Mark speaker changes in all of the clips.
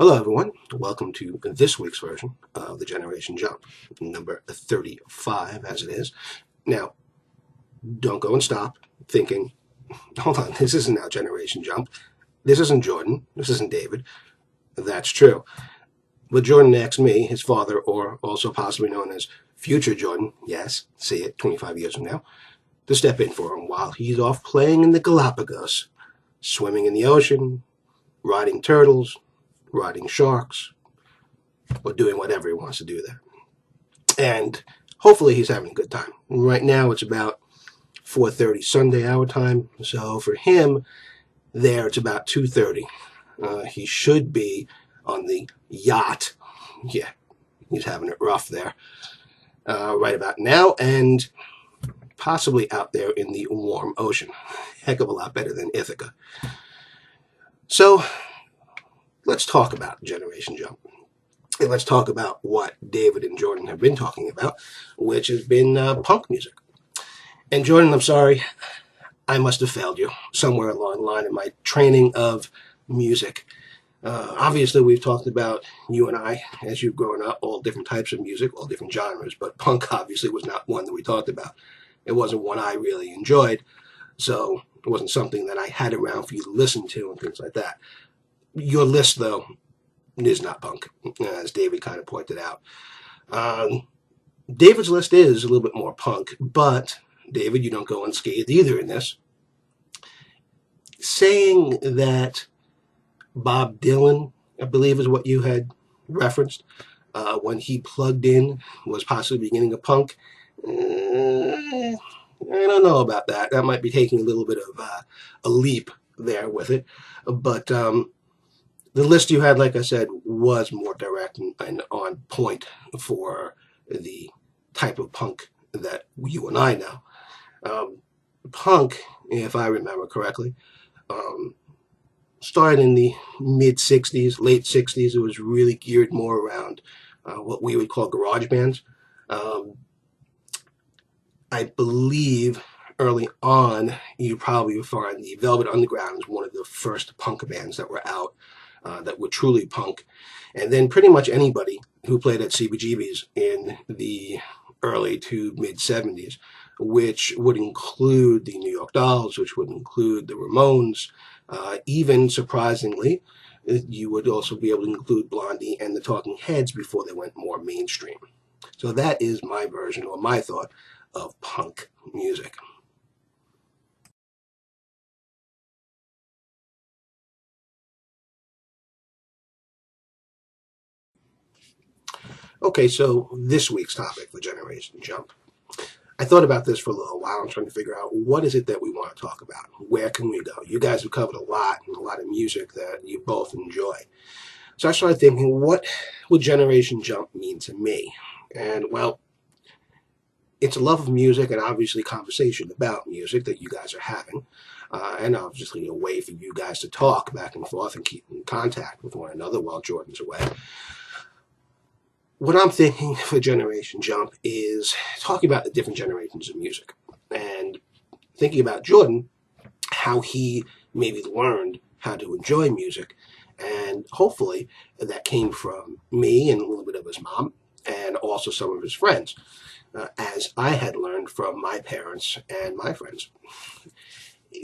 Speaker 1: Hello, everyone. Welcome to this week's version of the Generation Jump, number 35, as it is. Now, don't go and stop thinking, hold on, this isn't our Generation Jump. This isn't Jordan. This isn't David. That's true. But Jordan asked me, his father, or also possibly known as future Jordan, yes, see it 25 years from now, to step in for him while he's off playing in the Galapagos, swimming in the ocean, riding turtles, riding sharks, or doing whatever he wants to do there. And hopefully he's having a good time. Right now it's about 4:30 Sunday hour time, so for him there it's about 2:30. He should be on the yacht. Yeah, he's having it rough there right about now, and possibly out there in the warm ocean. Heck of a lot better than Ithaca. So let's talk about Generation Jump. And let's talk about what David and Jordan have been talking about, which has been punk music. And Jordan, I'm sorry, I must have failed you somewhere along the line in my training of music. Obviously, we've talked about, you and I, as you've grown up, all different types of music, all different genres, but punk obviously was not one that we talked about. It wasn't one I really enjoyed, so it wasn't something that I had around for you to listen to and things like that. Your list, though, is not punk, as David kind of pointed out. David's list is a little bit more punk, but David, you don't go unscathed either in this. Saying that Bob Dylan, I believe is what you had referenced, when he plugged in was possibly the beginning of punk. I don't know about that. That might be taking a little bit of a leap there with it. But the list you had, like I said, was more direct and on point for the type of punk that you and I know. Punk, if I remember correctly, started in the mid-'60s, late '60s. It was really geared more around what we would call garage bands. I believe early on, you probably would find the Velvet Underground as one of the first punk bands that were out that were truly punk. And then pretty much anybody who played at CBGB's in the early to mid-'70s, which would include the New York Dolls, which would include the Ramones, even surprisingly, you would also be able to include Blondie and the Talking Heads before they went more mainstream. So that is my version or my thought of punk music. Okay, so this week's topic for Generation Jump. I thought about this for a little while. I'm trying to figure out what is it that we want to talk about? Where can we go? You guys have covered a lot of music that you both enjoy. So I started thinking, what would Generation Jump mean to me? And well, it's a love of music and obviously conversation about music that you guys are having. And obviously a way for you guys to talk back and forth and keep in contact with one another while Jordan's away. What I'm thinking for Generation Jump is talking about the different generations of music and thinking about Jordan, how he maybe learned how to enjoy music. And hopefully that came from me and a little bit of his mom and also some of his friends, as I had learned from my parents and my friends.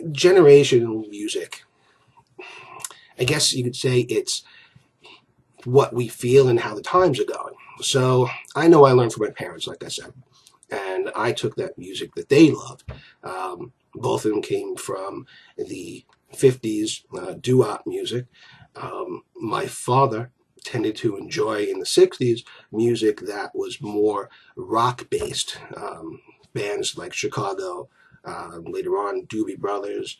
Speaker 1: Generational music, I guess you could say it's what we feel and how the times are going. So I know I learned from my parents, like I said, and I took that music that they loved. Both of them came from the 50s doo-wop music. My father tended to enjoy in the 60s music that was more rock-based. Bands like Chicago, later on Doobie Brothers,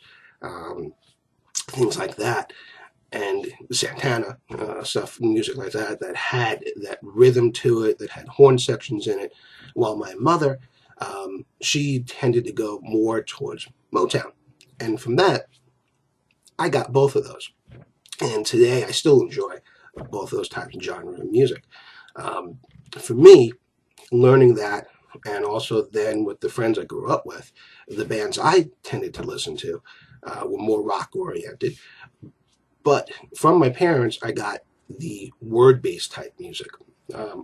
Speaker 1: things like that. And Santana, stuff, music like that, that had that rhythm to it, that had horn sections in it. While my mother, she tended to go more towards Motown. And from that, I got both of those. And today I still enjoy both those types of genres of music. For me, learning that, and also then with the friends I grew up with, the bands I tended to listen to were more rock oriented. But from my parents, I got the word-based type music.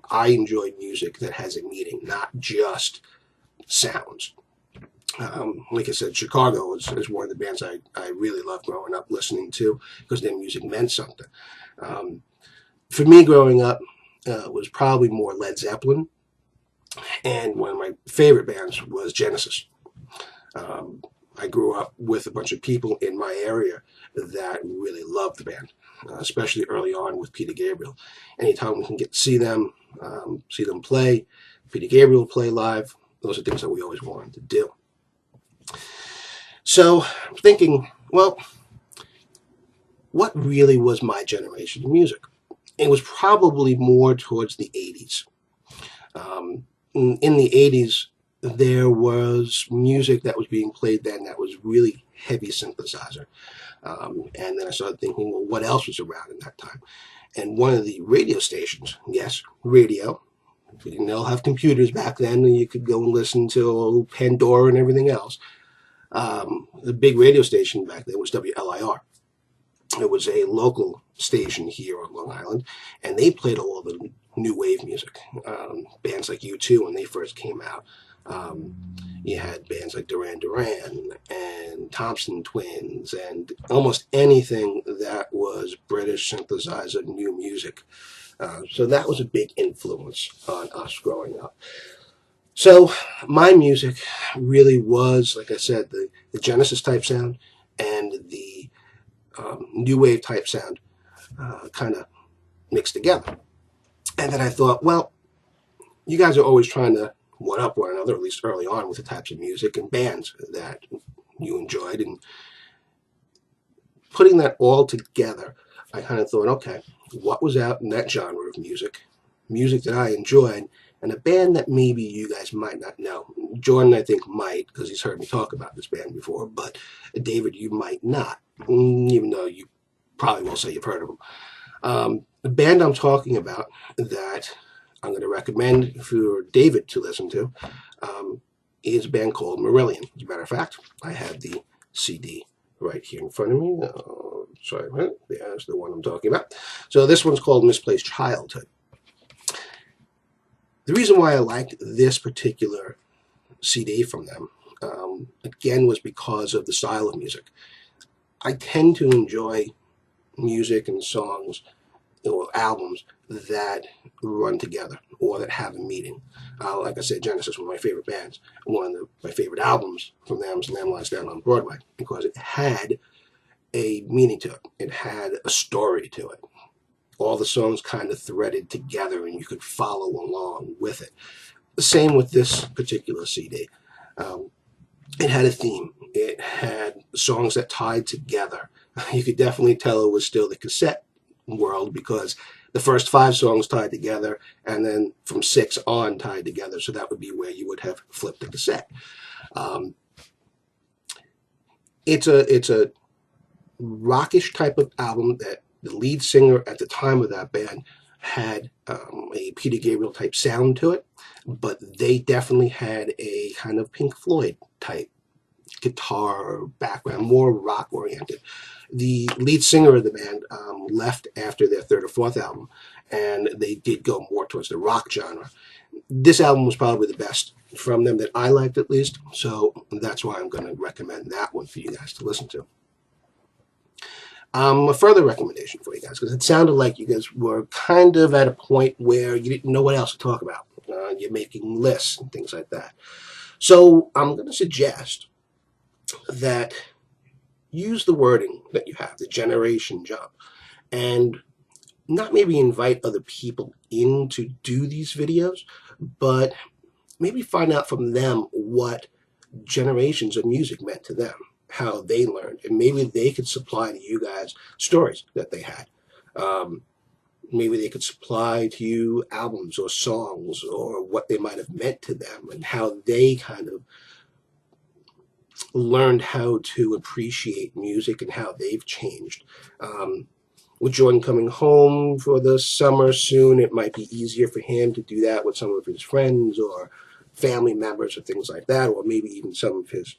Speaker 1: I enjoy music that has a meaning, not just sounds. Like I said, Chicago is one of the bands I really loved growing up listening to because their music meant something. Um, for me, growing up, was probably more Led Zeppelin, and one of my favorite bands was Genesis. Um, I grew up with a bunch of people in my area that really loved the band, especially early on with Peter Gabriel. Anytime we can get to see them play, Peter Gabriel play live, those are things that we always wanted to do. So I'm thinking, well, what really was my generation of music? It was probably more towards the 80s. In the 80s, there was music that was being played then that was really heavy synthesizer. And then I started thinking, well, what else was around in that time? And one of the radio stations, yes, radio. We didn't all have computers back then, and you could go and listen to Pandora and everything else. The big radio station back then was WLIR. It was a local station here on Long Island, and they played all of the new wave music. Bands like U2 when they first came out. You had bands like Duran Duran and Thompson Twins and almost anything that was British synthesizer new music. So that was a big influence on us growing up. So my music really was, like I said, the Genesis type sound and the new wave type sound kind of mixed together. And then I thought, well, you guys are always trying to one up one another, at least early on, with the types of music and bands that you enjoyed. And putting that all together, I kind of thought, okay, what was out in that genre of music that I enjoyed, and a band that maybe you guys might not know. Jordan, I think, might, because he's heard me talk about this band before, but David, you might not, even though you probably will say you've heard of them. The band I'm talking about that I'm going to recommend for David to listen to is a band called Marillion. As a matter of fact, I have the CD right here in front of me. Sorry, there's the one I'm talking about. So this one's called Misplaced Childhood. The reason why I liked this particular CD from them, again, was because of the style of music. I tend to enjoy music and songs or albums that run together or that have a meaning. Like I said, Genesis, one of my favorite bands. One of my favorite albums from them is Lamb Lies Down on Broadway because it had a meaning to it. It had a story to it. All the songs kind of threaded together and you could follow along with it. The same with this particular CD. It had a theme. It had songs that tied together. You could definitely tell it was still the cassette world because the first 5 songs tied together and then from 6 on tied together. So that would be where you would have flipped the cassette. It's a rockish type of album that the lead singer at the time of that band had a Peter Gabriel type sound to it, but they definitely had a kind of Pink Floyd type guitar background, more rock oriented. The lead singer of the band left after their 3rd or 4th album, and they did go more towards the rock genre. This album was probably the best from them that I liked, at least, so that's why I'm going to recommend that one for you guys to listen to. A further recommendation for you guys, because it sounded like you guys were kind of at a point where you didn't know what else to talk about. You're making lists and things like that. So I'm going to suggest that use the wording that you have, the generation jump, and not maybe invite other people in to do these videos, but maybe find out from them what generations of music meant to them, how they learned, and maybe they could supply to you guys stories that they had. Maybe they could supply to you albums or songs or what they might have meant to them and how they kind of learned how to appreciate music and how they've changed. With Jordan coming home for the summer soon, it might be easier for him to do that with some of his friends or family members or things like that, or maybe even some of his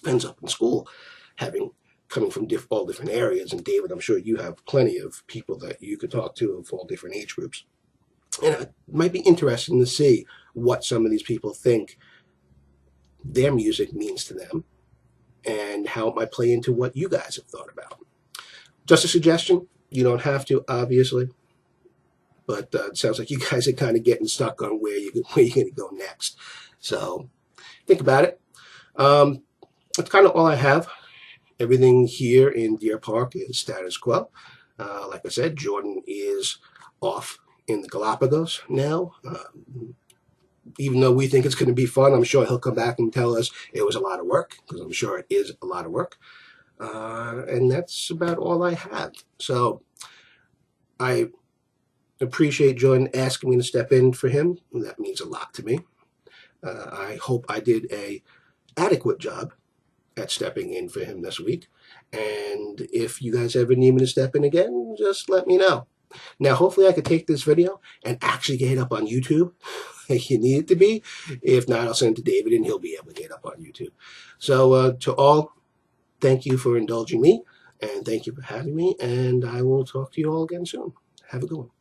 Speaker 1: friends up in school having coming from all different areas. And David, I'm sure you have plenty of people that you could talk to of all different age groups. And it might be interesting to see what some of these people think their music means to them and how it might play into what you guys have thought about. Just a suggestion. You don't have to, obviously. But it sounds like you guys are kind of getting stuck on where you're going to go next. So think about it. That's kind of all I have. Everything here in Deer Park is status quo. Like I said, Jordan is off in the Galapagos now. Even though we think it's going to be fun, I'm sure he'll come back and tell us it was a lot of work, because I'm sure it is a lot of work. And that's about all I have. So I appreciate Jordan asking me to step in for him. That means a lot to me. I hope I did an adequate job at stepping in for him this week. And if you guys ever need me to step in again, just let me know. Now, hopefully I could take this video and actually get it up on YouTube like you need it to be. If not, I'll send it to David and he'll be able to get it up on YouTube. So to all, thank you for indulging me, and thank you for having me, and I will talk to you all again soon. Have a good one.